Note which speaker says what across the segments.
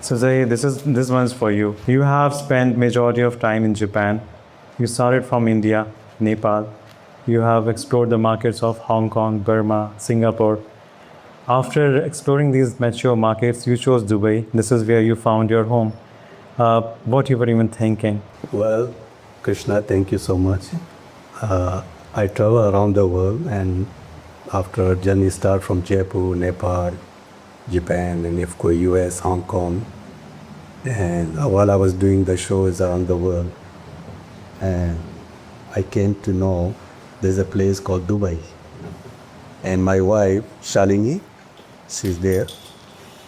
Speaker 1: So Zaheer, this one's for you. You have spent majority of time in Japan. You started from India, Nepal. You have explored the markets of Hong Kong, Burma, Singapore. After exploring these mature markets, you chose Dubai. This is where you found your home. What you were even thinking?
Speaker 2: Well, Krishna, thank you so much. I travel around the world, and after a journey start from Jaipur, Nepal, Japan, and of course US, Hong Kong. And while I was doing the shows around the world, and I came to know there's a place called Dubai. And my wife, Shalini, she's there.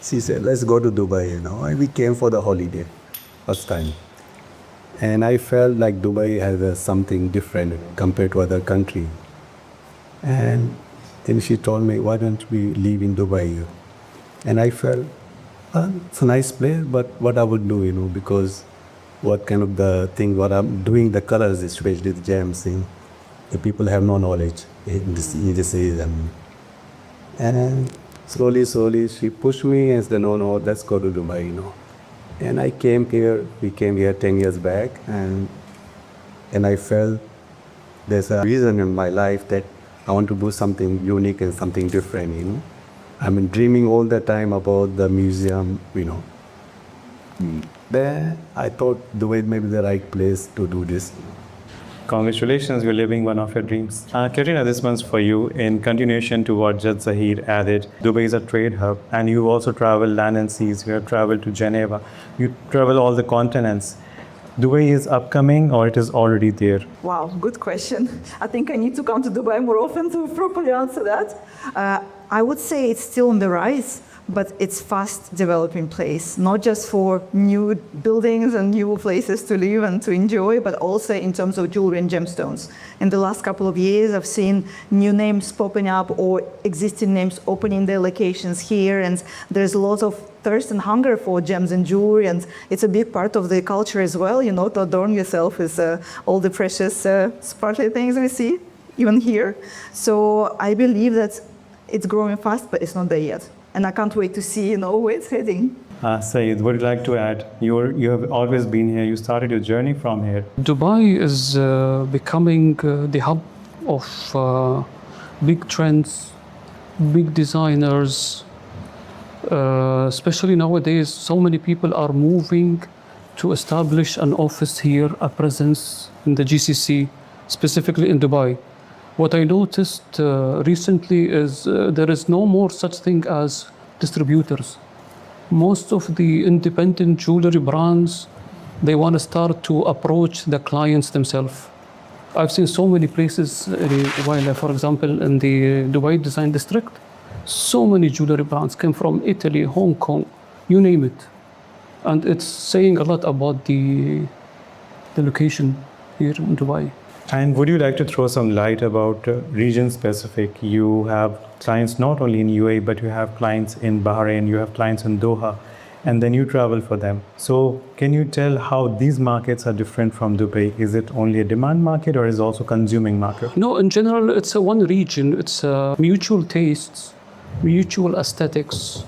Speaker 2: She said, let's go to Dubai, And we came for the holiday, first time. And I felt like Dubai has something different compared to other countries. And then she told me, why don't we live in Dubai? And I felt, it's a nice place, but what I would do, because what kind of the thing, what I'm doing, the colors, especially the gems, the people have no knowledge in this area. And slowly, she pushed me and said, no, let's go to Dubai, And we came here 10 years back, and I felt there's a reason in my life that I want to do something unique and something different, I've been dreaming all the time about the museum, There, I thought Dubai may be the right place to do this.
Speaker 1: Congratulations, you're living one of your dreams. Katrina, this one's for you. In continuation to what Judge Zaheer added, Dubai is a trade hub, and you also travel land and seas. You have traveled to Geneva. You travel all the continents. Dubai is upcoming, or it is already there?
Speaker 3: Wow, good question. I think I need to come to Dubai more often to properly answer that. I would say it's still on the rise, but it's fast developing place, not just for new buildings and new places to live and to enjoy, but also in terms of jewelry and gemstones. In the last couple of years, I've seen new names popping up or existing names opening their locations here, and there's a lot of thirst and hunger for gems and jewelry, and it's a big part of the culture as well, to adorn yourself with all the precious sparkly things we see, even here. So I believe that it's growing fast, but it's not there yet. And I can't wait to see, where it's heading.
Speaker 1: Saeid, what would you like to add? You have always been here. You started your journey from here.
Speaker 4: Dubai is becoming the hub of big trends, big designers. Especially nowadays, so many people are moving to establish an office here, a presence in the GCC, specifically in Dubai. What I noticed recently is there is no more such thing as distributors. Most of the independent jewelry brands, they want to start to approach the clients themselves. I've seen so many places, for example, in the Dubai Design District, so many jewelry brands came from Italy, Hong Kong, you name it. And it's saying a lot about the location here in Dubai.
Speaker 1: And would you like to throw some light about region specific? You have clients not only in UAE, but you have clients in Bahrain, you have clients in Doha, and then you travel for them. So can you tell how these markets are different from Dubai? Is it only a demand market, or is it also consuming market?
Speaker 4: No, in general, it's a one region. It's mutual tastes, mutual aesthetics.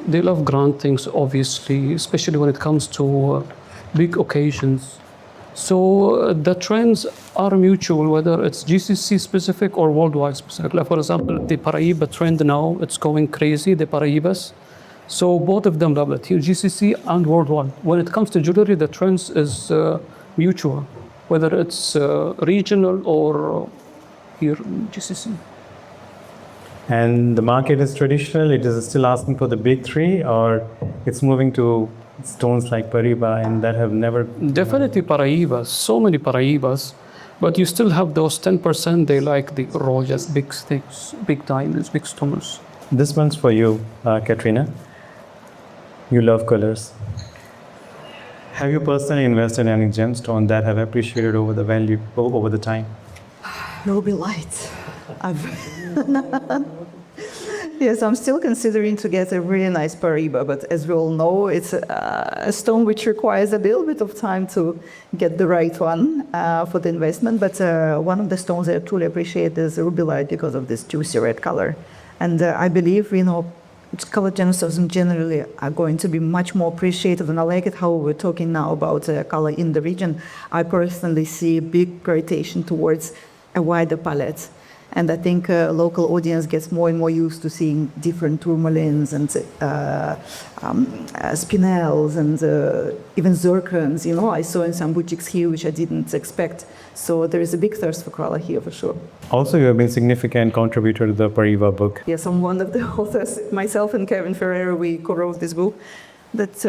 Speaker 4: They love grand things, obviously, especially when it comes to big occasions. So the trends are mutual, whether it's GCC specific or worldwide specific. Like for example, the Paraíba trend now, it's going crazy, the Paraíbas. So both of them love it, here GCC and worldwide. When it comes to jewelry, the trends is mutual, whether it's regional or here GCC.
Speaker 1: And the market is traditional, it is still asking for the big three, or it's moving to stones like Paraíba and that have never...
Speaker 4: Definitely Paraíbas, so many Paraíbas, but you still have those 10%, they like the royals, big sticks, big diamonds, big stones.
Speaker 1: This one's for you, Katrina. You love colors. Have you personally invested in any gemstone that have appreciated over the value, over the time?
Speaker 3: Ruby light. Yes, I'm still considering to get a really nice Paraíba, but as we all know, it's a stone which requires a little bit of time to get the right one for the investment. But one of the stones I truly appreciate is ruby light because of this juicy red color. And I believe, colored gemstones generally are going to be much more appreciated, and I like it how we're talking now about color in the region. I personally see a big gravitational towards a wider palette. And I think local audience gets more and more used to seeing different tourmalines and spinels and even zircons. You know, I saw in some boutiques here, which I didn't expect. So there is a big thirst for color here for sure.
Speaker 1: Also, you have been significant contributor to the Paraíba book.
Speaker 3: Yes, I'm one of the authors. Myself and Kevin Ferreira, we co-wrote this book that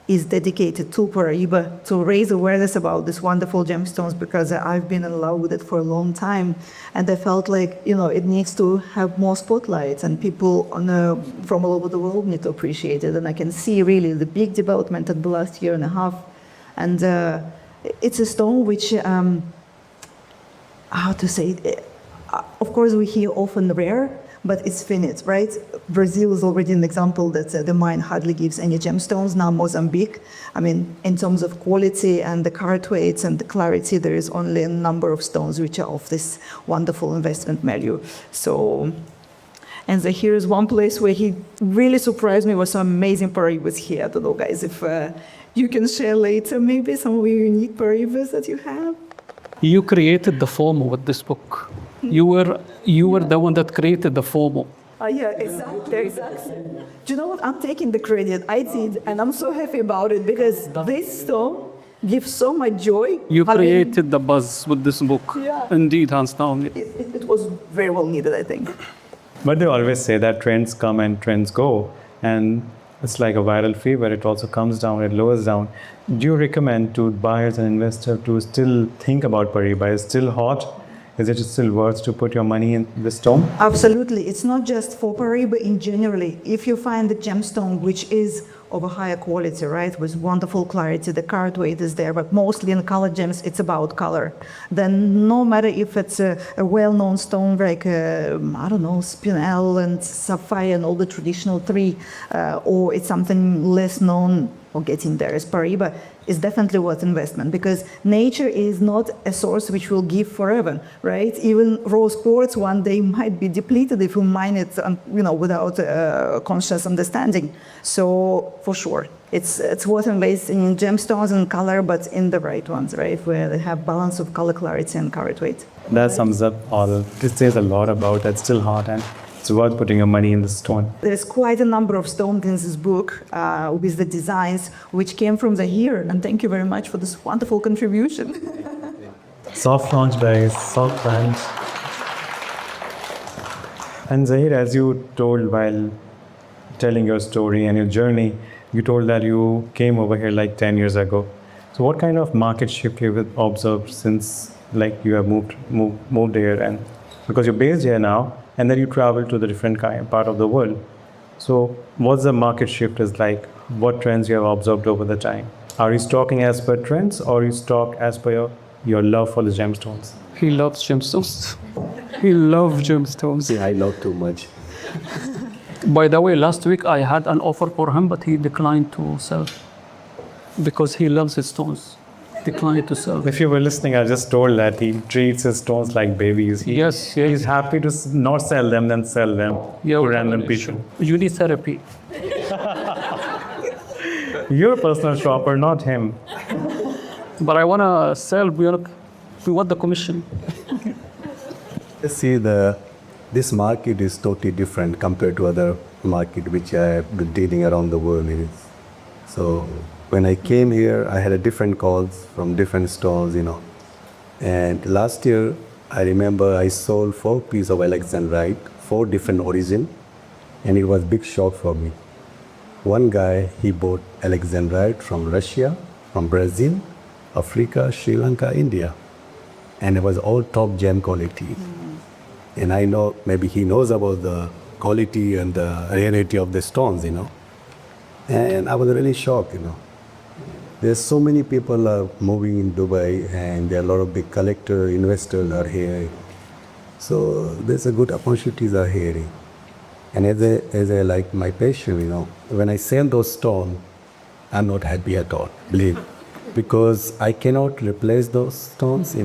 Speaker 3: is dedicated to Paraíba to raise awareness about these wonderful gemstones, because I've been in love with it for a long time, and I felt like, you know, it needs to have more spotlight, and people from all over the world need to appreciate it. And I can see really the big development in the last year and a half. And it's a stone which, how to say it? Of course, we hear often rare, but it's finite, right? Brazil is already an example that the mine hardly gives any gemstones. Now Mozambique, I mean, in terms of quality and the carat weights and the clarity, there is only a number of stones which are of this wonderful investment value. So, and Zaheer is one place where he really surprised me with some amazing Paraíbas here. I don't know, guys, if you can share later maybe some of your unique Paraíbas that you have.
Speaker 4: You created the FOMO with this book. You were the one that created the FOMO.
Speaker 3: Yeah, exactly. Do you know what? I'm taking the credit. I did, and I'm so happy about it, because this stone gives so much joy.
Speaker 4: You created the buzz with this book.
Speaker 3: Yeah.
Speaker 4: Indeed, hands down.
Speaker 3: It was very well needed, I think.
Speaker 1: But they always say that trends come and trends go. And it's like a viral fever. It also comes down, it lowers down. Do you recommend to buyers and investors to still think about Paraíba? Is it still hot? Is it still worth to put your money in the stone?
Speaker 3: Absolutely. It's not just for Paraíba in generally. If you find a gemstone which is of a higher quality, right, with wonderful clarity, the carat weight is there, but mostly in colored gems, it's about color. Then no matter if it's a well-known stone like, I don't know, spinel and sapphire and all the traditional three, or it's something less known or getting there as Paraíba, is definitely worth investment, because nature is not a source which will give forever, right? Even rose quartz one day might be depleted if you mine it, without conscious understanding. So for sure, it's worth investing in gemstones and color, but in the right ones, right, where they have balance of color, clarity, and carat weight.
Speaker 1: That sums up all. This says a lot about that. Still hot, and it's worth putting your money in the stone.
Speaker 3: There's quite a number of stones in this book with the designs which came from Zaheer, and thank you very much for this wonderful contribution.
Speaker 1: Soft launch, guys. Soft launch. And Zaheer, as you told while telling your story and your journey, you told that you came over here like 10 years ago. So what kind of market shift you have observed since like you have moved here, and because you're based here now, and then you travel to the different part of the world. So what's the market shift is like? What trends you have observed over the time? Are you stocking as per trends, or you stock as per your love for the gemstones?
Speaker 4: He loves gemstones. He loves gemstones.
Speaker 2: See, I love too much.
Speaker 4: By the way, last week I had an offer for him, but he declined to sell because he loves his stones. Declined to sell.
Speaker 1: If you were listening, I just told that he treats his stones like babies.
Speaker 4: Yes.
Speaker 1: He's happy to not sell them than sell them to random people.
Speaker 4: You need therapy.
Speaker 1: You're a personal shopper, not him.
Speaker 4: But I want to sell. We want the commission.
Speaker 2: See, this market is totally different compared to other market which I have been dealing around the world. So when I came here, I had a different calls from different stores, And last year, I remember I sold 4 pieces of Alexandrite, 4 different origin, and it was a big shock for me. One guy, he bought Alexandrite from Russia, from Brazil, Africa, Sri Lanka, India. And it was all top gem quality. And I know maybe he knows about the quality and the rarity of the stones, And I was really shocked, There's so many people are moving in Dubai, and there are a lot of big collector investors are here. So there's a good opportunities are here. And as I like my passion, when I sell those stones, I'm not happy at all, believe. Because I cannot replace those stones,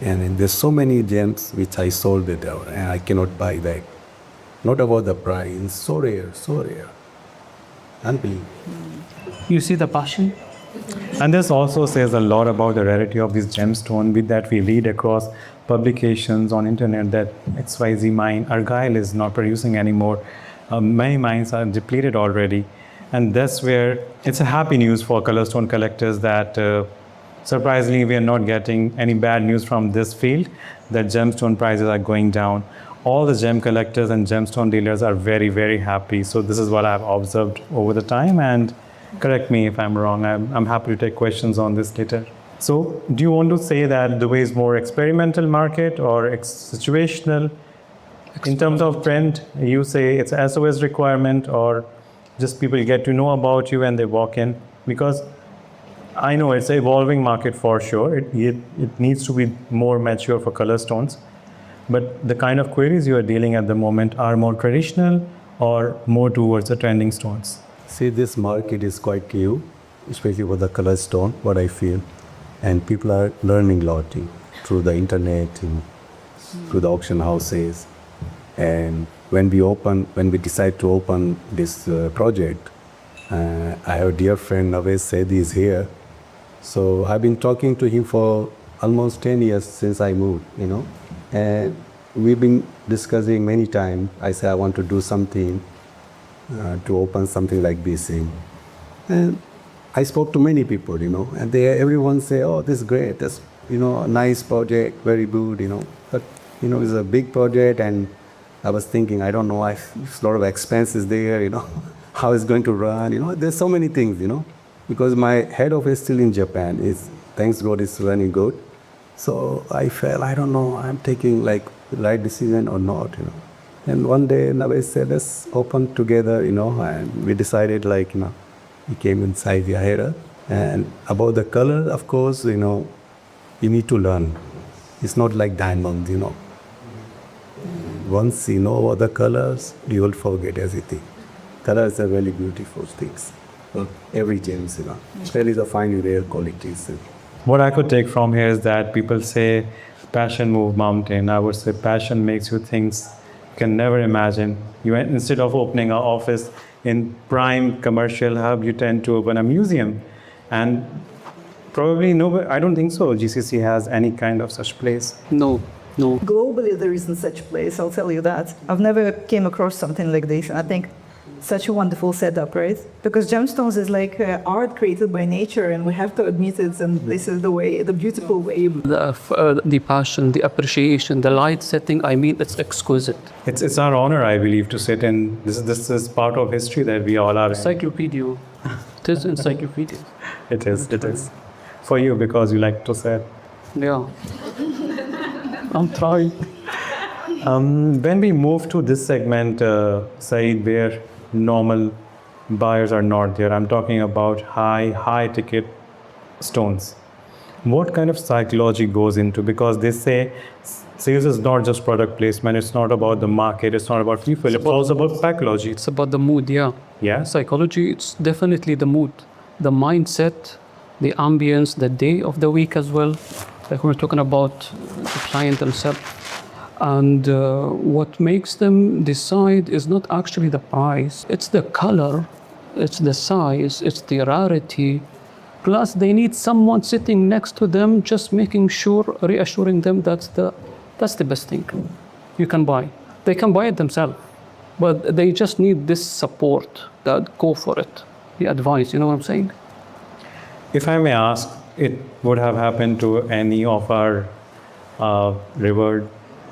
Speaker 2: And there's so many gems which I sold it out, and I cannot buy back. not about the price. So rare, so rare. Unbelievable.
Speaker 4: You see the passion?
Speaker 1: And this also says a lot about the rarity of this gemstone with that we read across publications on internet that XYZ mine, Argyle is not producing anymore. Many mines are depleted already. And that's where it's a happy news for color stone collectors that surprisingly we are not getting any bad news from this field, that gemstone prices are going down. All the gem collectors and gemstone dealers are very, very happy. So this is what I've observed over the time, and correct me if I'm wrong. I'm happy to take questions on this later. So do you want to say that Dubai is more experimental market or situational? In terms of trend, you say it's SOS requirement or just people get to know about you and they walk in? Because I know it's an evolving market for sure. It needs to be more mature for color stones. But the kind of queries you are dealing at the moment are more traditional or more towards the trending stones?
Speaker 2: See, this market is quite new, especially for the color stone, what I feel. And people are learning a lot through the internet, through the auction houses. And when we decide to open this project, I have a dear friend, Nawaz Said, is here. So I've been talking to him for almost 10 years since I moved, And we've been discussing many times. I said, I want to do something to open something like this thing. And I spoke to many people, and everyone say, oh, this is great. That's, a nice project, very good, But, it's a big project, and I was thinking, I don't know, there's a lot of expenses there, how it's going to run, There's so many things, Because my head office is still in Japan. Thanks God, it's running good. So I felt, I don't know, I'm taking the right decision or not, And one day, Nawaz said, let's open together, and we decided, we came inside the Hayrat. And about the color, of course, you need to learn. It's not like diamonds, Once you know about the colors, you will forget everything. Colors are really beautiful things. Every gems, especially the fine rare qualities.
Speaker 1: What I could take from here is that people say passion move mountain. I would say passion makes you things you can never imagine. Instead of opening an office in prime commercial hub, you tend to open a museum. And probably I don't think so GCC has any kind of such place.
Speaker 4: No.
Speaker 3: Globally, there isn't such place, I'll tell you that. I've never came across something like this. And I think such a wonderful setup, right? Because gemstones is like art created by nature, and we have to admit it, and this is the beautiful way.
Speaker 4: The passion, the appreciation, the light setting, it's exquisite.
Speaker 1: It's our honor, I believe, to sit in. This is part of history that we all are in.
Speaker 4: Encyclopedia. It is encyclopedia.
Speaker 1: It is. For you, because you like to say it.
Speaker 4: Yeah. I'm trying.
Speaker 1: When we move to this segment, Saeid, where normal buyers are not there, I'm talking about high ticket stones. What kind of psychology goes into, because they say sales is not just product placement, it's not about the market, it's not about people, it's also about psychology.
Speaker 4: It's about the mood, yeah.
Speaker 1: Yeah.
Speaker 4: Psychology, it's definitely the mood, the mindset, the ambience, the day of the week as well. Like we're talking about the client themselves. And what makes them decide is not actually the price, it's the color, it's the size, it's the rarity. Plus they need someone sitting next to them, just making sure, reassuring them that's the best thing you can buy. They can buy it themselves, but they just need this support, that go for it, the advice, you know what I'm saying?
Speaker 1: If I may ask, it would have happened to any of our revered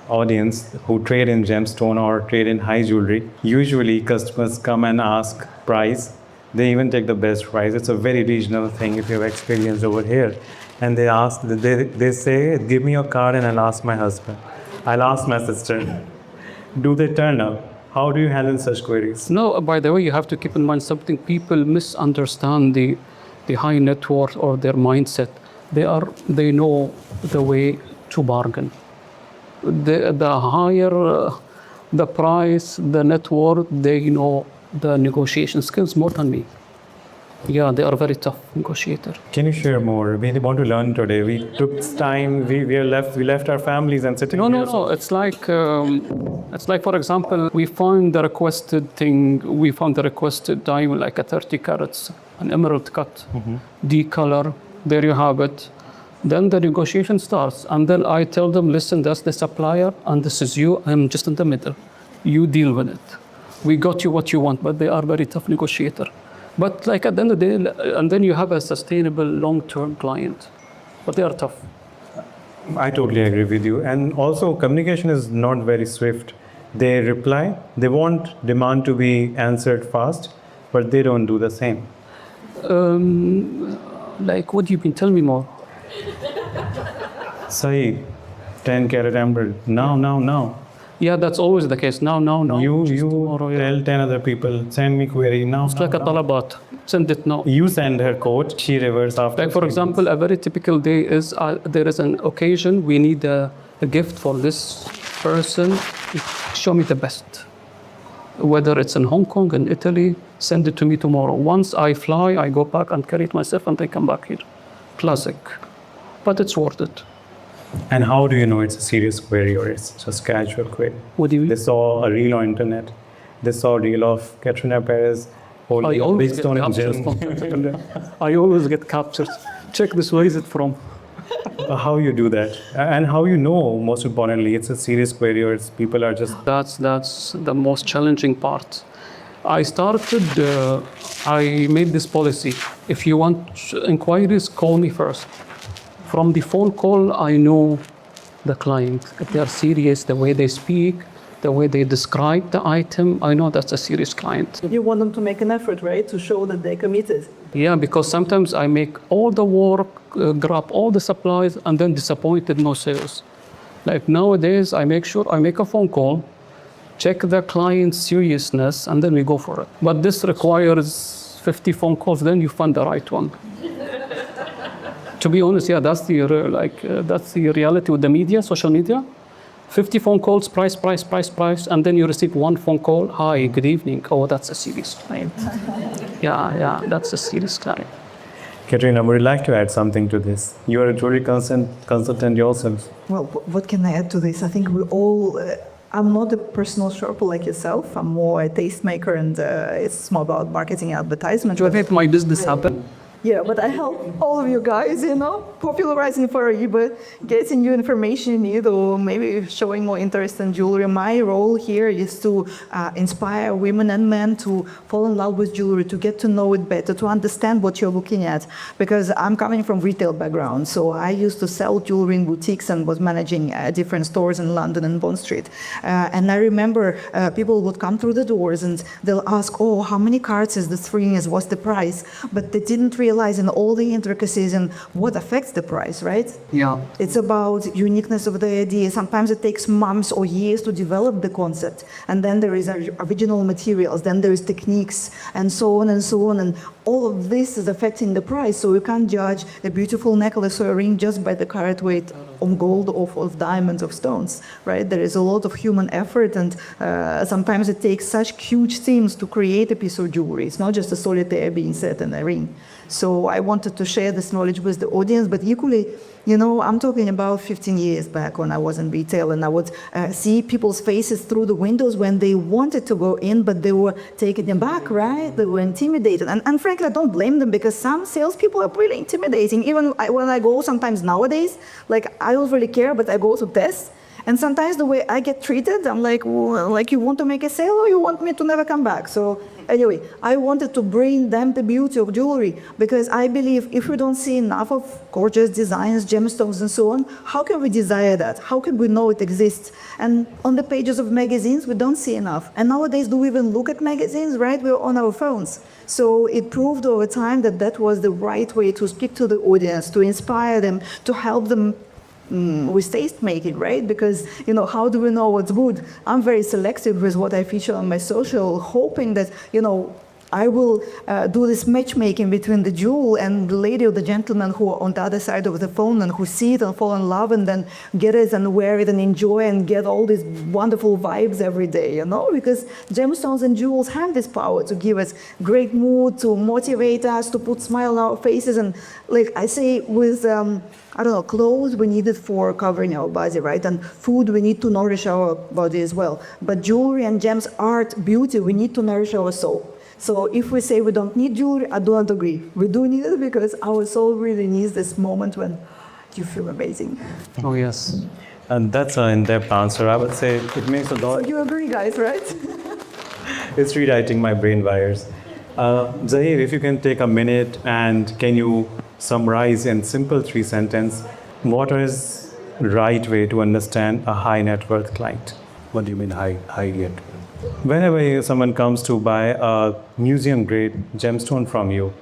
Speaker 1: audience who trade in gemstone or trade in high jewelry. Usually customers come and ask price. They even take the best price. It's a very regional thing if you have experience over here. And they say, give me your card and I'll ask my husband. I'll ask my sister. Do they turn up? How do you handle such queries?
Speaker 4: No, by the way, you have to keep in mind something. People misunderstand the high net worth or their mindset. They know the way to bargain. The higher the price, the net worth, they know the negotiation skills more than me. Yeah, they are very tough negotiator.
Speaker 1: Can you share more? We want to learn today. We took time. We left our families and sitting
Speaker 4: No,
Speaker 1: here.
Speaker 4: no, no. It's like, for example, we found the requested thing. We found the requested diamond, like a 30 carats, an emerald cut, D color. There you have it. Then the negotiation starts, and then I tell them, listen, that's the supplier, and this is you. I'm just in the middle. You deal with it. We got you what you want, but they are very tough negotiator. But like at the end of the day, and then you have a sustainable long-term client. But they are tough.
Speaker 1: I totally agree with you. And also, communication is not very swift. They reply, they want demand to be answered fast, but they don't do the same.
Speaker 4: Like, what do you mean? Tell me more.
Speaker 1: Saeed, 10 carat emerald, now.
Speaker 4: Yeah, that's always the case. Now.
Speaker 1: You
Speaker 4: tomorrow, yeah.
Speaker 1: tell 10 other people, send me query now.
Speaker 4: It's like a talabat. Send it now.
Speaker 1: You send her quote, she reverses after.
Speaker 4: Like, for example, a very typical day is there is an occasion, we need a gift for this person. Show me the best. Whether it's in Hong Kong, in Italy, send it to me tomorrow. Once I fly, I go back and carry it myself and then come back here. Classic. But it's worth it.
Speaker 1: And how do you know it's a serious query or it's just casual query?
Speaker 4: What do you mean?
Speaker 1: They saw a reel on internet. They saw a reel of Katrina Perez holding
Speaker 4: I
Speaker 1: a
Speaker 4: always
Speaker 1: big
Speaker 4: get
Speaker 1: stone in
Speaker 4: captured.
Speaker 1: jail.
Speaker 4: I always get captured. Check this, where is it from?
Speaker 1: How you do that? And how you know, most importantly, it's a serious query or it's people are just...
Speaker 4: That's the most challenging part. I made this policy. If you want inquiries, call me first. From the phone call, I know the client. If they are serious, the way they speak, the way they describe the item, I know that's a serious client.
Speaker 3: You want them to make an effort, right, to show that they're committed.
Speaker 4: Yeah, because sometimes I make all the work, grab all the supplies, and then disappointed, no sales. Like nowadays, I make sure I make a phone call, check the client's seriousness, and then we go for it. But this requires 50 phone calls, then you find the right one. To be honest, yeah, that's the reality with the media, social media. 50 phone calls, price, and then you receive one phone call. Hi, good evening. Oh, that's a serious client. Yeah, that's a serious client.
Speaker 1: Katrina, would you like to add something to this? You are a jewelry consultant yourself.
Speaker 3: Well, what can I add to this? I think we all... I'm not a personal shopper like yourself. I'm more a tastemaker, and it's more about marketing and advertisement.
Speaker 4: To make my business happen.
Speaker 3: Yeah, but I help all of you guys, popularizing Paraíba, getting you information you need, or maybe showing more interest in jewelry. My role here is to inspire women and men to fall in love with jewelry, to get to know it better, to understand what you're looking at. Because I'm coming from retail background, so I used to sell jewelry in boutiques and was managing different stores in London and Bond Street. And I remember people would come through the doors and they'll ask, oh, how many carats is this ring, what's the price? But they didn't realize in all the intricacies and what affects the price, right?
Speaker 4: Yeah.
Speaker 3: It's about uniqueness of the idea. Sometimes it takes months or years to develop the concept. And then there is original materials, then there is techniques, and so on and so on. And all of this is affecting the price. So you can't judge a beautiful necklace or a ring just by the carat weight of gold or of diamonds, of stones, right? There is a lot of human effort, and sometimes it takes such huge themes to create a piece of jewelry. It's not just a solitaire being set in a ring. So I wanted to share this knowledge with the audience, but equally, I'm talking about 15 years back when I was in retail, and I would see people's faces through the windows when they wanted to go in, but they were taken aback, right? They were intimidated. And frankly, I don't blame them, because some salespeople are really intimidating. Even when I go sometimes nowadays, like I don't really care, but I go to test. And sometimes the way I get treated, I'm like, well, like you want to make a sale or you want me to never come back? So anyway, I wanted to bring them the beauty of jewelry, because I believe if we don't see enough of gorgeous designs, gemstones and so on, how can we desire that? How can we know it exists? And on the pages of magazines, we don't see enough. And nowadays, do we even look at magazines, right? We're on our phones. So it proved over time that that was the right way to speak to the audience, to inspire them, to help them with taste making, right? Because, how do we know what's good? I'm very selective with what I feature on my social, hoping that, I will do this matchmaking between the jewel and the lady or the gentleman who are on the other side of the phone and who see it and fall in love and then get it and wear it and enjoy and get all these wonderful vibes every day, you know? Because gemstones and jewels have this power to give us great mood, to motivate us, to put smile on our faces. And like I say, with clothes we need it for covering our body, right? And food we need to nourish our body as well. But jewelry and gems, art, beauty, we need to nourish our soul. So if we say we don't need jewelry, I don't agree. We do need it because our soul really needs this moment when you feel amazing.
Speaker 4: Oh, yes.
Speaker 1: And that's an in-depth answer. I would say it makes a
Speaker 3: So
Speaker 1: lot.
Speaker 3: you agree, guys, right?
Speaker 1: It's rewriting my brain wires. Zaheer, if you can take a minute and can you summarize in simple 3 sentences what is right way to understand a high net worth client?
Speaker 2: What do you mean high yet?
Speaker 1: Whenever someone comes to buy a museum grade gemstone from you,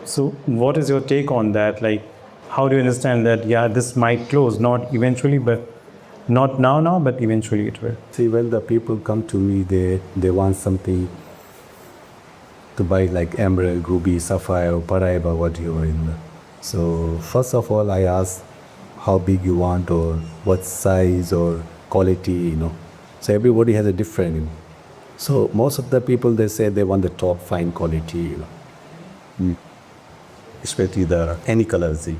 Speaker 1: so what is your take on that? Like, how do you understand that, yeah, this might close, not eventually, but not now, but eventually it will?
Speaker 2: See, when the people come to me, they want something to buy like emerald, ruby, sapphire, Paraíba, what you are in. So first of all, I ask how big you want or what size or quality, you know. So everybody has a different, you know. So most of the people, they say they want the top fine quality, you know. Especially the any color Z.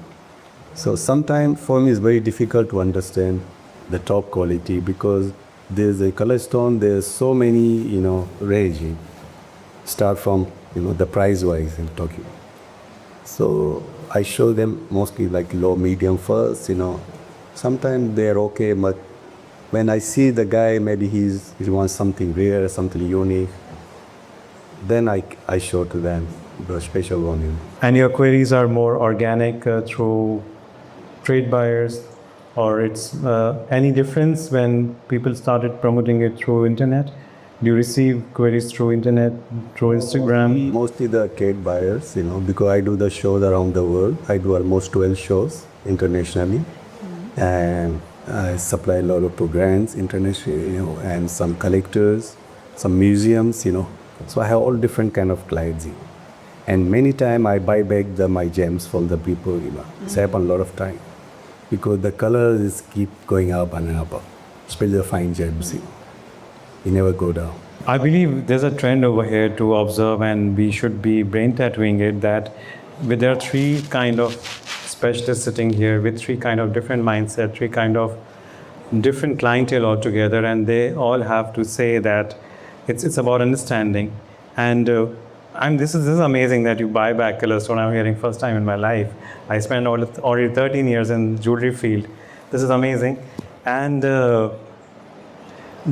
Speaker 2: So sometimes for me it's very difficult to understand the top quality because there's a color stone, there's so many, you know, range. Start from, you know, the price wise in Tokyo. So I show them mostly like low, medium first, you know. Sometimes they're okay, but when I see the guy, maybe he wants something rare, something unique, then I show to them the special one. You know.
Speaker 1: And your queries are more organic through trade buyers, or it's any difference when people started promoting it through internet? Do you receive queries through internet, through Instagram?
Speaker 2: Mostly the trade buyers, you know, because I do the shows around the world. I do almost 12 shows internationally. And I supply a lot of programs internationally, you know, and some collectors, some museums, you know. So I have all different kind of clients. And many times I buy back my gems from the people, you know. It's happened a lot of time. Because the colors keep going up and up, especially the fine gems, you know. You never go down.
Speaker 1: I believe there's a trend over here to observe, and we should be brain tattooing it, that there are 3 kind of specialists sitting here with 3 kind of different mindset, 3 kind of different clientele altogether, and they all have to say that it's about understanding. And this is amazing that you buy back color stone. I'm hearing first time in my life. I spent already 13 years in jewelry field. This is amazing. And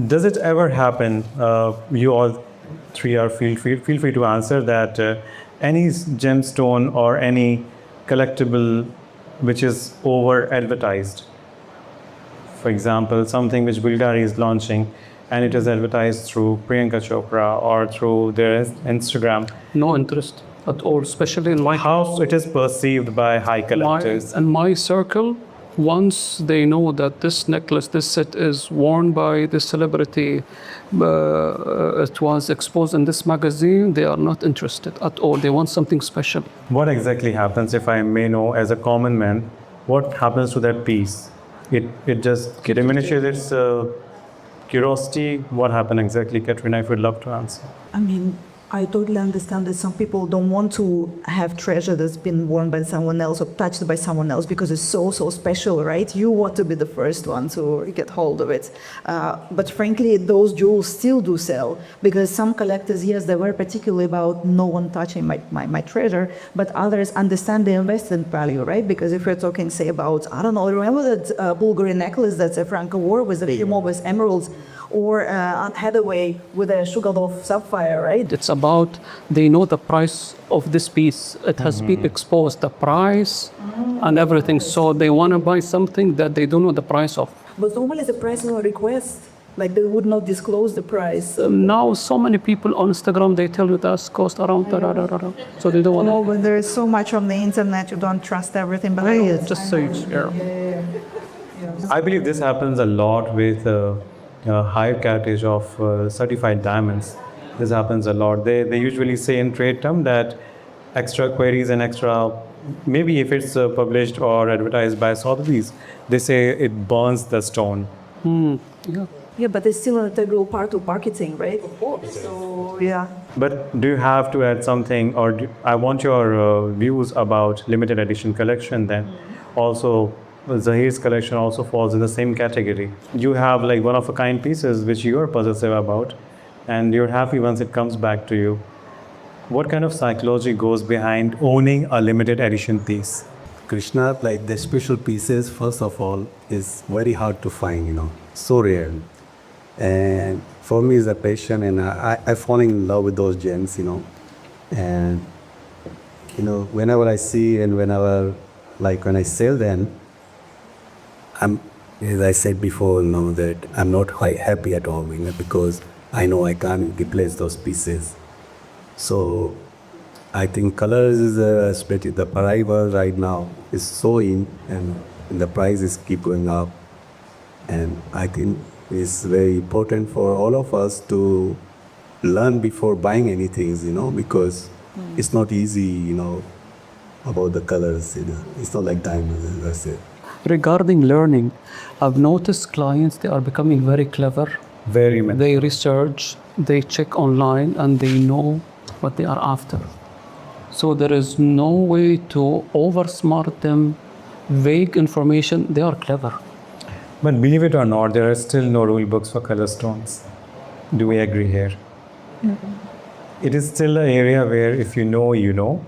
Speaker 1: does it ever happen, you all 3 are feel free to answer, that any gemstone or any collectible which is over advertised? For example, something which Bulgari is launching and it is advertised through Priyanka Chopra or through their Instagram.
Speaker 4: No interest at all, especially in my
Speaker 1: How it is perceived by high collectors?
Speaker 4: in my circle. Once they know that this necklace, this set is worn by this celebrity, it was exposed in this magazine, they are not interested at all. They want something special.
Speaker 1: What exactly happens, if I may know, as a common man, what happens to that piece? It just diminishes its curiosity. What happened exactly, Katrina, if you'd love to answer?
Speaker 3: I mean, I totally understand that some people don't want to have treasure that's been worn by someone else or touched by someone else because it's so special, right? You want to be the first one to get hold of it. But frankly, those jewels still do sell because some collectors, yes, they were particularly about no one touching my treasure, but others understand the investment value, right? Because if we're talking, say, about, I don't know, remember that Bulgari necklace that Franca wore with the Gemstones emeralds, or Aunt Hathaway with a Sugarloaf sapphire, right?
Speaker 4: It's about, they know the price of this piece. It has been exposed, the price and everything. So they want to buy something that they don't know the price of.
Speaker 3: But normally the price is a request. Like they would not disclose the price.
Speaker 4: Now so many people on Instagram, they tell you that's cost around, so they don't want
Speaker 3: No, but there is so much on the internet, you don't trust everything. But
Speaker 4: just say it. Yeah.
Speaker 1: I believe this happens a lot with higher caratage of certified diamonds. This happens a lot. They usually say in trade term that extra queries and extra, maybe if it's published or advertised by Sotheby's, they say it burns the stone.
Speaker 4: Yeah.
Speaker 3: Yeah, but it's still an integral part of marketing, right? Of course. So, yeah.
Speaker 1: But do you have to add something, or I want your views about limited edition collection then. Also, Zaheer's collection also falls in the same category. You have like one of a kind pieces which you're possessive about, and you're happy once it comes back to you. What kind of psychology goes behind owning a limited edition piece?
Speaker 2: Krishna, like the special pieces, first of all, is very hard to find, so rare. And for me, it's a passion, and I fall in love with those gems, And, whenever I see and whenever, like when I sell them, as I said before, that I'm not quite happy at all, because I know I can't replace those pieces. So I think colors is especially the Paraíba right now is so in, and the prices keep going up. And I think it's very important for all of us to learn before buying anything, because it's not easy, about the colors. It's not like diamonds, as I said.
Speaker 4: Regarding learning, I've noticed clients, they are becoming very clever.
Speaker 1: Very much.
Speaker 4: They research, they check online, and they know what they are after. So there is no way to oversmart them. Vague information, they are clever.
Speaker 1: But believe it or not, there are still no rule books for color stones. Do we agree here? It is still an area where if you know, you know.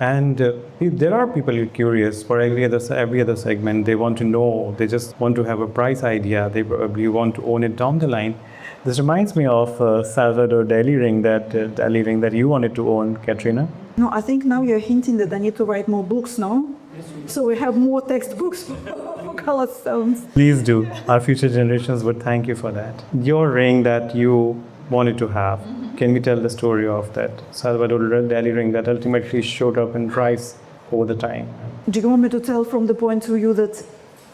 Speaker 1: And there are people curious for every other segment. They want to know. They just want to have a price idea. They probably want to own it down the line. This reminds me of Salvador Dalí ring that you wanted to own, Katrina.
Speaker 3: No, I think now you're hinting that I need to write more books, no? So we have more textbooks for color stones.
Speaker 1: Please do. Our future generations would thank you for that. Your ring that you wanted to have. Can we tell the story of that Salvador Dalí ring that ultimately showed up in price over the time?
Speaker 3: Do you want me to tell from the point of view that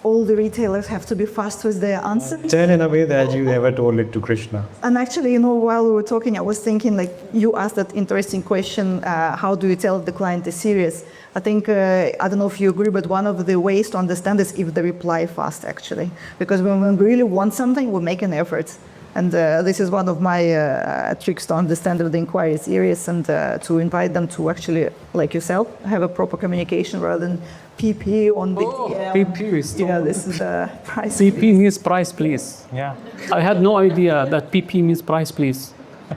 Speaker 3: all the retailers have to be fast with their answer?
Speaker 1: Tell in a way that you never told it to Krishna.
Speaker 3: And actually, while we were talking, I was thinking, like, you asked that interesting question, how do you tell if the client is serious? I think, I don't know if you agree, but one of the ways to understand is if they reply fast, actually. Because when we really want something, we make an effort. And this is one of my tricks to understand if the inquiry is serious, and to invite them to actually, like yourself, have a proper communication rather than PP on big
Speaker 4: PP is
Speaker 3: Yeah, this is the price.
Speaker 4: PP means price, please.
Speaker 1: Yeah.
Speaker 4: I had no idea that PP means price, please.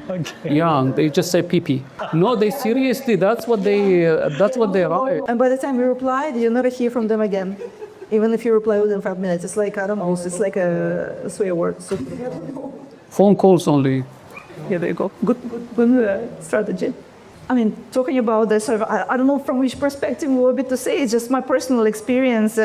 Speaker 1: Okay.
Speaker 4: Yeah, they just say PP. No, they seriously, that's what they write.
Speaker 3: And by the time you replied, you never hear from them again. Even if you reply within 5 minutes, it's like, I don't know, it's like a swear word. So,
Speaker 4: Phone calls only.
Speaker 3: yeah, there you go. Good strategy. I mean, talking about this, I don't know from which perspective we were a bit to say. It's just my personal experience.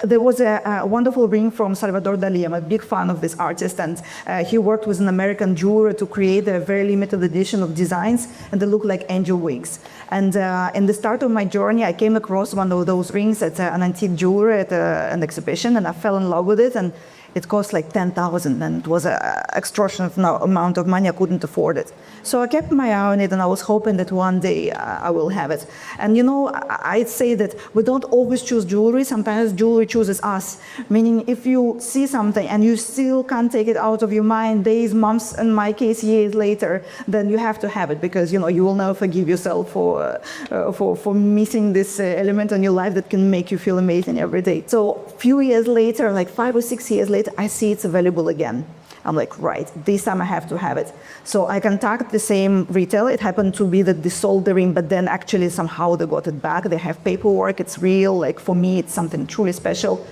Speaker 3: There was a wonderful ring from Salvador Dalí. I'm a big fan of this artist, and he worked with an American jeweler to create a very limited edition of designs, and they look like angel wings. And in the start of my journey, I came across one of those rings at an antique jeweler at an exhibition, and I fell in love with it. And it cost like 10,000, and it was an extortionate amount of money. I couldn't afford it. So I kept my eye on it, and I was hoping that one day I will have it. And I'd say that we don't always choose jewelry. Sometimes jewelry chooses us. Meaning, if you see something and you still can't take it out of your mind days, months, in my case, years later, then you have to have it, because you will never forgive yourself for missing this element in your life that can make you feel amazing every day. So a few years later, like 5 or 6 years later, I see it's available again. I'm like, right, this time I have to have it. So I contact the same retailer. It happened to be that they sold the ring, but then actually somehow they got it back. They have paperwork, it's real. Like for me, it's something truly special.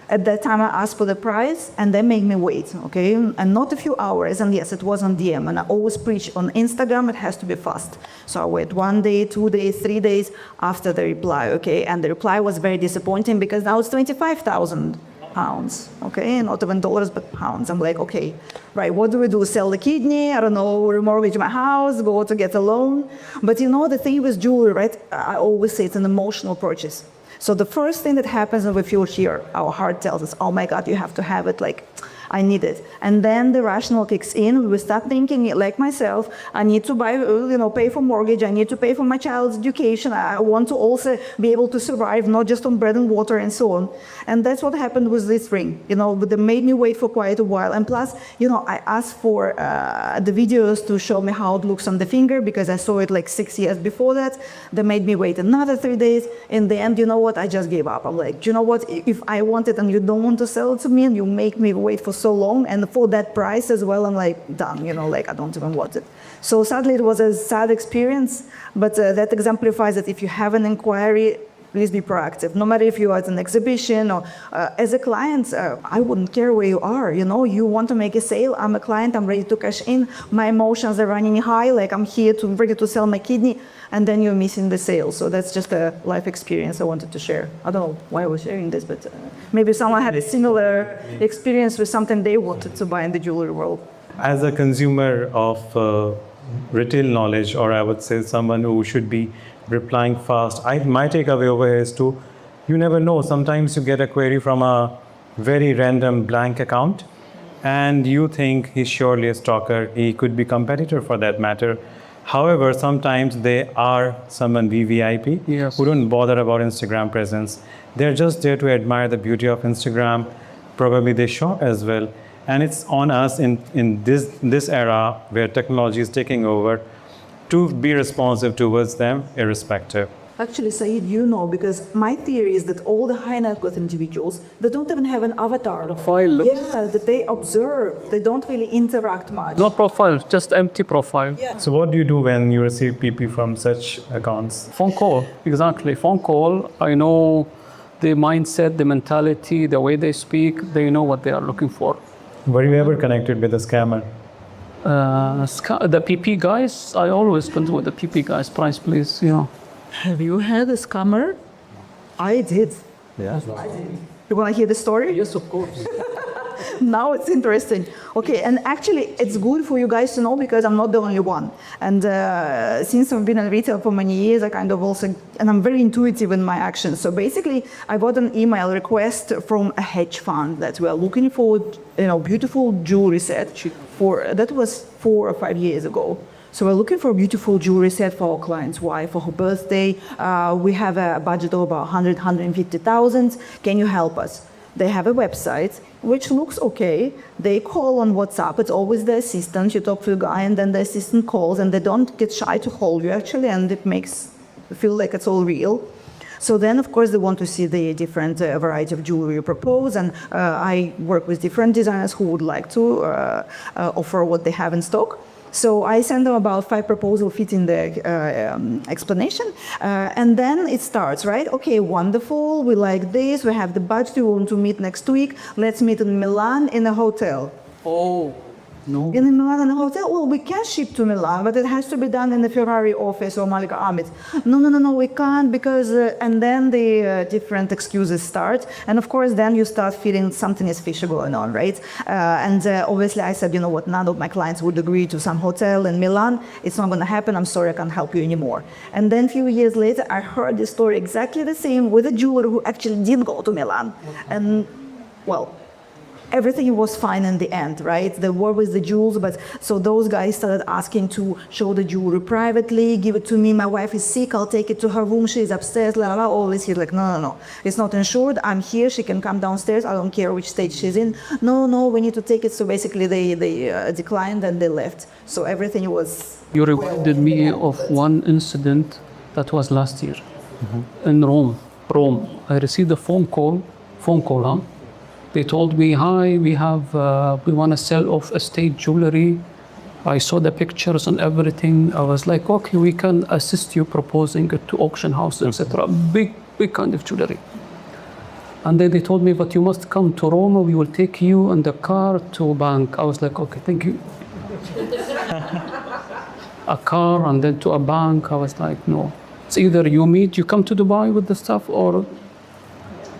Speaker 3: At that time, I asked for the price, and they made me wait, okay? And not a few hours, and yes, it was on DM. And I always preach on Instagram, it has to be fast. So I wait 1 day, 2 days, 3 days after the reply, okay? And the reply was very disappointing, because now it's 25,000 pounds, okay? Not even dollars, but pounds. I'm like, okay, right, what do we do? Sell the kidney? I don't know, remortgage my house, go to get a loan? But the thing with jewelry, right? I always say it's an emotional purchase. So the first thing that happens when we feel here, our heart tells us, oh my God, you have to have it. Like, I need it. And then the rational kicks in. We start thinking, like myself, I need to buy, pay for mortgage. I need to pay for my child's education. I want to also be able to survive, not just on bread and water and so on. And that's what happened with this ring. But they made me wait for quite a while. And plus, I asked for the videos to show me how it looks on the finger because I saw it like 6 years before that. They made me wait another 3 days. In the end, you know what? I just gave up. I'm like, you know what? If I want it and you don't want to sell it to me and you make me wait for so long and for that price as well, I'm like, done. I don't even want it. So sadly, it was a sad experience, but that exemplifies that if you have an inquiry, please be proactive. No matter if you are at an exhibition or as a client, I wouldn't care where you are. You want to make a sale. I'm a client. I'm ready to cash in. My emotions are running high. Like I'm here ready to sell my kidney, and then you're missing the sale. So that's just a life experience I wanted to share. I don't know why I was sharing this, but maybe someone had a similar experience with something they wanted to buy in the jewelry world.
Speaker 1: As a consumer of retail knowledge, or I would say someone who should be replying fast, my takeaway over here is you never know. Sometimes you get a query from a very random blank account and you think he's surely a stalker. He could be competitor for that matter. However, sometimes they are someone VVIP
Speaker 4: Yes.
Speaker 1: who don't bother about Instagram presence. They're just there to admire the beauty of Instagram. Probably they shop as well. And it's on us in this era where technology is taking over to be responsive towards them irrespective.
Speaker 3: Actually, Saeed, because my theory is that all the high net worth individuals, they don't even have an avatar.
Speaker 4: Profile.
Speaker 3: Yeah, that they observe. They don't really interact much.
Speaker 4: No profile, just empty profile.
Speaker 3: Yeah.
Speaker 1: So what do you do when you receive PP from such accounts?
Speaker 4: Phone call, exactly. Phone call. I know the mindset, the mentality, the way they speak. They know what they are looking for.
Speaker 1: Were you ever connected with a scammer?
Speaker 4: The PP guys, I always go with the PP guys. Price, please.
Speaker 3: Have you had a scammer? I did.
Speaker 2: Yeah.
Speaker 3: You want to hear the story?
Speaker 4: Yes, of course.
Speaker 3: Now it's interesting. Okay, and actually it's good for you guys to know because I'm not the only one. And since I've been in retail for many years, I kind of also, and I'm very intuitive in my actions. So basically, I got an email request from a hedge fund that were looking for, beautiful jewelry set that was 4 or 5 years ago. So we're looking for a beautiful jewelry set for our client's wife for her birthday. We have a budget of about 150,000. Can you help us? They have a website, which looks okay. They call on WhatsApp. It's always the assistant. You talk to a guy and then the assistant calls and they don't get shy to call you actually, and it makes you feel like it's all real. So then, of course, they want to see the different variety of jewelry you propose, and I work with different designers who would like to offer what they have in stock. So I send them about 5 proposals fitting the explanation. And then it starts, right? Okay, wonderful. We like this. We have the budget. We want to meet next week. Let's meet in Milan in a hotel.
Speaker 4: Oh, no.
Speaker 3: In Milan in a hotel? Well, we can ship to Milan, but it has to be done in the Ferrari office or Malika Ahmed. No, we can't because, and then the different excuses start. And of course, then you start feeling something is fishy going on, right? And obviously I said, you know what, none of my clients would agree to some hotel in Milan. It's not going to happen. I'm sorry, I can't help you anymore. And then a few years later, I heard the story exactly the same with a jeweler who actually did go to Milan. And, well, everything was fine in the end, right? They were with the jewels, but so those guys started asking to show the jewelry privately, give it to me. My wife is sick, I'll take it to her room. She's upstairs, all this. He's like, no. It's not insured. I'm here. She can come downstairs. I don't care which stage she's in. No, we need to take it. So basically they declined and they left. So everything was...
Speaker 4: You reminded me of one incident that was last year in Rome. I received a phone call, huh? They told me, hi, we want to sell off estate jewelry. I saw the pictures and everything. I was like, okay, we can assist you proposing it to auction house, etc. Big kind of jewelry. And then they told me, but you must come to Rome. We will take you in the car to bank. I was like, okay, thank you. A car and then to a bank. I was like, no. It's either you come to Dubai with the stuff, or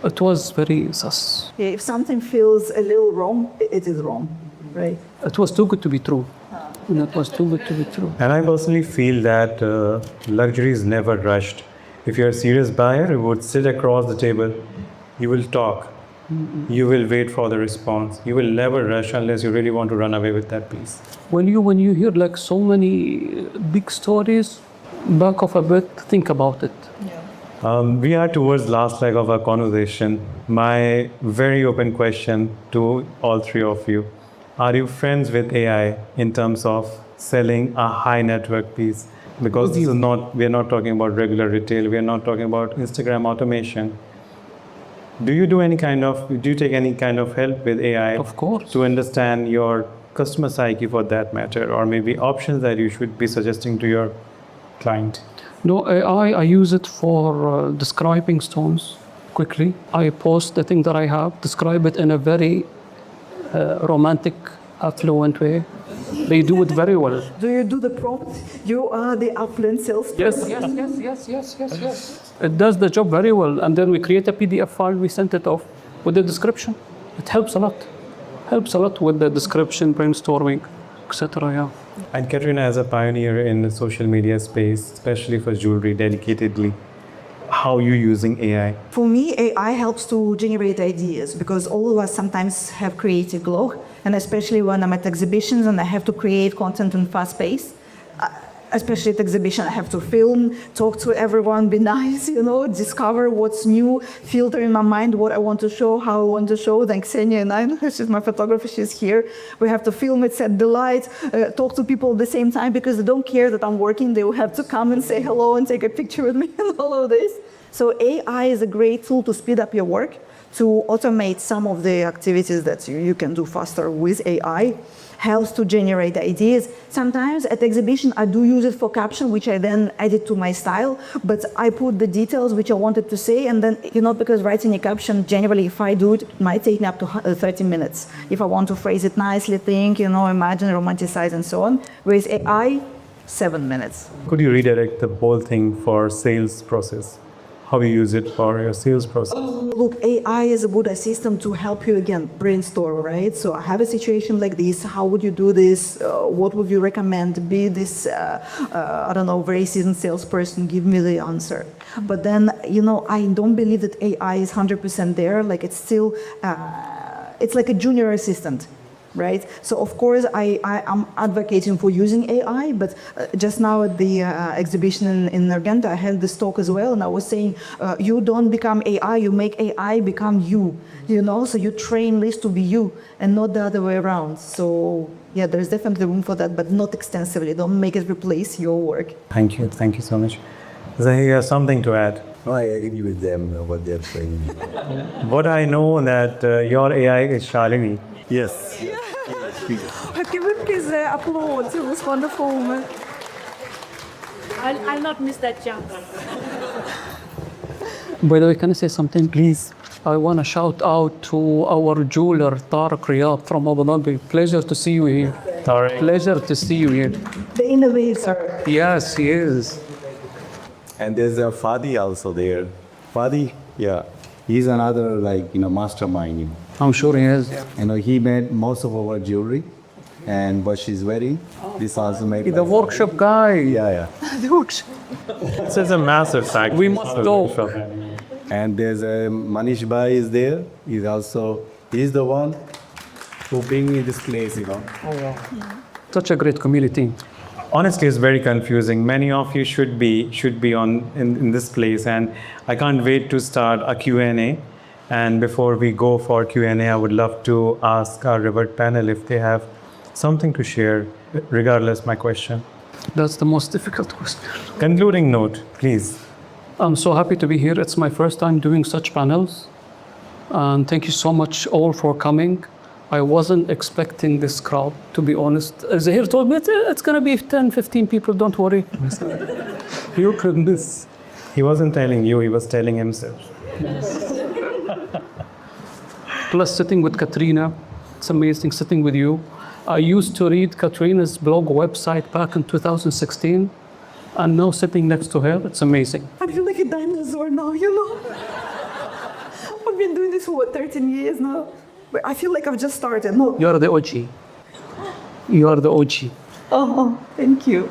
Speaker 4: it was very sus.
Speaker 3: Yeah, if something feels a little wrong, it is wrong, right?
Speaker 4: It was too good to be true. And it was too good to be true.
Speaker 1: And I personally feel that luxury is never rushed. If you're a serious buyer, you would sit across the table, you will talk. You will wait for the response. You will never rush unless you really want to run away with that piece.
Speaker 4: When you hear like so many big stories, back off a bit, think about it.
Speaker 1: We are towards last leg of our conversation. My very open question to all three of you. Are you friends with AI in terms of selling a high network piece? Because this is not, we are not talking about regular retail. We are not talking about Instagram automation. Do you take any kind of help with AI?
Speaker 4: Of course.
Speaker 1: To understand your customer psyche for that matter, or maybe options that you should be suggesting to your client?
Speaker 4: No, AI, I use it for describing stones quickly. I post the thing that I have, describe it in a very romantic, affluent way. They do it very well.
Speaker 3: Do you do the prompt? You are the affluent salesperson.
Speaker 4: Yes. It does the job very well. And then we create a PDF file, we send it off with the description. It helps a lot. Helps a lot with the description, brainstorming, etc. Yeah.
Speaker 1: And Katrina, as a pioneer in the social media space, especially for jewelry, dedicatedly, how are you using AI?
Speaker 3: For me, AI helps to generate ideas because all of us sometimes have creative block, and especially when I'm at exhibitions and I have to create content in fast pace. Especially at exhibition, I have to film, talk to everyone, be nice, discover what's new, filter in my mind what I want to show, how I want to show. Then Ksenia and I, she's my photographer, she's here. We have to film it, set the light, talk to people at the same time because they don't care that I'm working. They will have to come and say hello and take a picture with me and all of this. So AI is a great tool to speed up your work, to automate some of the activities that you can do faster with AI. Helps to generate ideas. Sometimes at exhibition I do use it for caption, which I then edit to my style, but I put the details which I wanted to say, and then, because writing a caption, generally if I do it, it might take me up to 30 minutes. If I want to phrase it nicely, think, imagine, romanticize and so on. With AI, 7 minutes.
Speaker 1: Could you redirect the whole thing for sales process? How you use it for your sales process?
Speaker 3: Look, AI is a good assistant to help you, again, brainstorm, right? So I have a situation like this. How would you do this? What would you recommend? Be this, very seasoned salesperson, give me the answer. But then, I don't believe that AI is 100% there. Like it's still, it's like a junior assistant. Right? So of course I am advocating for using AI, but just now at the exhibition in Argenta, I had this talk as well, and I was saying, you don't become AI, you make AI become you, so you train this to be you and not the other way around. So yeah, there's definitely room for that, but not extensively. Don't make it replace your work.
Speaker 1: Thank you so much. Zaheer, something to add?
Speaker 2: No, I agree with them what they're saying.
Speaker 1: What I know that your AI is Shalini.
Speaker 2: Yes.
Speaker 3: Give him his applause. It was wonderful.
Speaker 5: I'll not miss that chance.
Speaker 4: By the way, can I say something, please? I want to shout out to our jeweler, Tariq Riyad from Abu Dhabi. Pleasure to see you here.
Speaker 1: Tariq.
Speaker 4: Pleasure to see you here.
Speaker 3: The innovator.
Speaker 4: Yes, he is.
Speaker 2: And there's a Fadi also there. Fadi, yeah. He's another mastermind.
Speaker 4: I'm sure he is.
Speaker 2: He made most of our jewelry, and what she's wearing, this also made.
Speaker 4: He's the workshop guy.
Speaker 2: Yeah.
Speaker 4: The workshop.
Speaker 1: This is a massive fact.
Speaker 4: We must go.
Speaker 2: And there's a Manish Bhai is there. He's the one who bring me this place.
Speaker 4: Oh, wow. Such a great community.
Speaker 1: Honestly, it's very confusing. Many of you should be in this place, and I can't wait to start a Q&A. And before we go for Q&A, I would love to ask our Revert panel if they have something to share, regardless my question.
Speaker 4: That's the most difficult question.
Speaker 1: Concluding note, please.
Speaker 4: I'm so happy to be here. It's my first time doing such panels. And thank you so much all for coming. I wasn't expecting this crowd, to be honest. Zaheer told me it's going to be 10, 15 people, don't worry.
Speaker 1: You couldn't this. He wasn't telling you, he was telling himself.
Speaker 4: Plus sitting with Katrina, it's amazing sitting with you. I used to read Katrina's blog website back in 2016, and now sitting next to her, it's amazing.
Speaker 3: I feel like a dinosaur now, I've been doing this for 13 years now. But I feel like I've just started. No.
Speaker 4: You are the OG. You are the OG.
Speaker 3: Oh, thank you.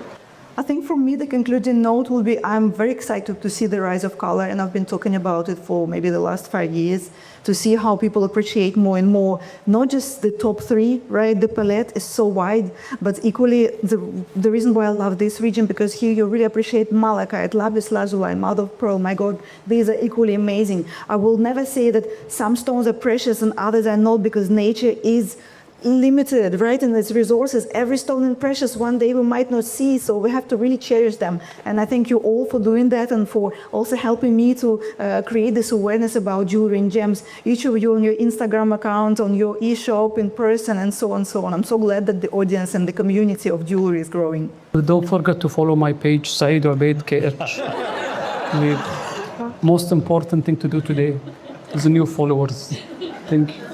Speaker 3: I think for me, the concluding note will be I'm very excited to see the rise of color, and I've been talking about it for maybe the last 5 years, to see how people appreciate more and more, not just the top three, right? The palette is so wide, but equally the reason why I love this region, because here you really appreciate malachite, lapis lazuli, mother of pearl. My God, these are equally amazing. I will never say that some stones are precious and others are not, because nature is limited, right, in its resources. Every stone is precious. One day we might not see, so we have to really cherish them. And I thank you all for doing that, and for also helping me to create this awareness about jewelry and gems. Each of you on your Instagram account, on your e-shop, in person, and so on and so on. I'm so glad that the audience and the community of jewelry is growing.
Speaker 4: Don't forget to follow my page, Saeid Obaid KH. The most important thing to do today is new followers. Thank you.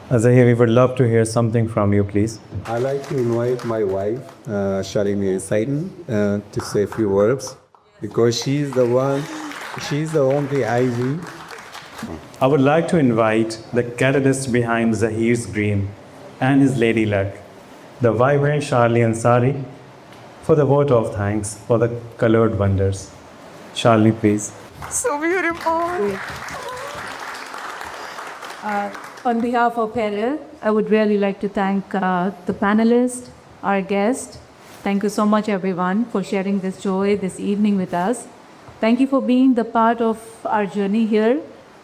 Speaker 1: Zaheer, we would love to hear something from you, please.
Speaker 2: I'd like to invite my wife, Shalini Saiden, to say a few words, because she's the only ivy.
Speaker 1: I would like to invite the catalyst behind Zaheer's dream and his lady luck, the vibrant Charlie Ansari, for the vote of thanks for the colored wonders. Charlie, please.
Speaker 3: So beautiful.
Speaker 5: On behalf of Perez, I would really like to thank the panelists, our guests. Thank you so much, everyone, for sharing this joy this evening with us. Thank you for being the part of our journey here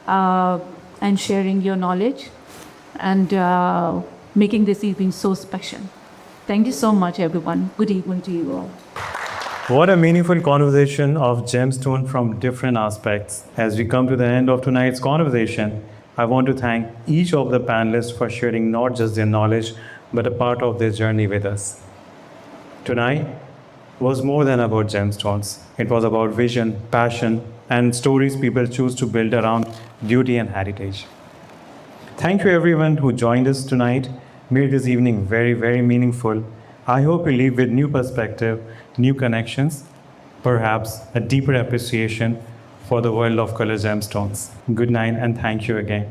Speaker 5: and sharing your knowledge and making this evening so special. Thank you so much, everyone. Good evening to you all.
Speaker 1: What a meaningful conversation of gemstone from different aspects. As we come to the end of tonight's conversation, I want to thank each of the panelists for sharing not just their knowledge, but a part of their journey with us. Tonight was more than about gemstones. It was about vision, passion, and stories people choose to build around beauty and heritage. Thank you everyone who joined us tonight. Made this evening very, very meaningful. I hope you leave with new perspective, new connections, perhaps a deeper appreciation for the world of color gemstones. Good night and thank you again.